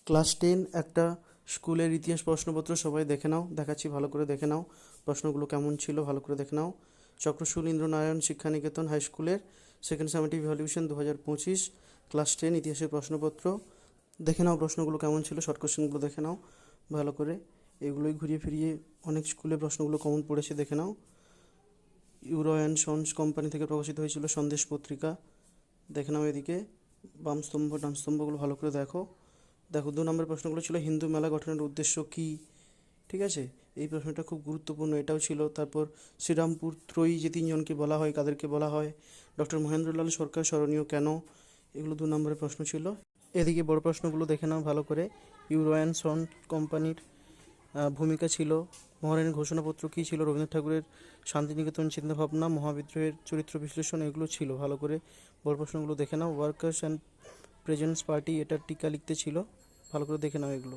Class 10 একটা স্কুলের ইতিহাস প্রশ্নপত্র সবাই দেখে নাও, দেখাচ্ছি ভালো করে দেখে নাও। প্রশ্নগুলো কেমন ছিল ভালো করে দেখে নাও। চক্রশুল ইন্দ্রনারায়ণ শিক্ষানিকেতন হাই স্কুলের সেকেন্ড সামেটিভ ইভ্যালুয়েশন 2025 ক্লাস 10 ইতিহাসের প্রশ্নপত্র দেখে নাও। প্রশ্নগুলো কেমন ছিল, শর্ট কোশ্চেনগুলো দেখে নাও ভালো করে। এগুলোই ঘুরিয়ে ফিরিয়ে অনেক স্কুলে প্রশ্নগুলো কমন পড়েছে, দেখে নাও। ইউরো অ্যান্ড সন্স কোম্পানি থেকে প্রকাশিত হয়েছিল সন্দেশ পত্রিকা, দেখে নাও। এদিকে বাম স্তম্ভ ডান স্তম্ভগুলো ভালো করে দেখো। 2 নম্বরের প্রশ্নগুলো ছিল হিন্দু মেলা গঠনের উদ্দেশ্য কী, ঠিক আছে, এই প্রশ্নটা খুব গুরুত্বপূর্ণ, এটাও ছিল। তারপর শ্রীরামপুর ত্রয়ী যে তিনজনকে বলা হয় কাদেরকে বলা হয়, ডক্টর মহেন্দ্রলাল সরকার স্মরণীয় কেন, এগুলো 2 নম্বরের প্রশ্ন ছিল। এদিকে বড় প্রশ্নগুলো দেখে নাও ভালো করে। ইউরো অ্যান্ড সন কোম্পানির ভূমিকা ছিল, মহারানীর ঘোষণাপত্র কী ছিল, রবীন্দ্রনাথ ঠাকুরের শান্তিনিকেতন চিন্তাভাবনা, মহাবিদ্রোহের চরিত্র বিশ্লেষণ, এগুলো ছিল। ভালো করে বড় প্রশ্নগুলো দেখে নাও। ওয়ার্কার্স অ্যান্ড প্রেজেন্টস পার্টি, এটার টিকা লিখতে ছিল, ভালো করে দেখে নাও এগুলো।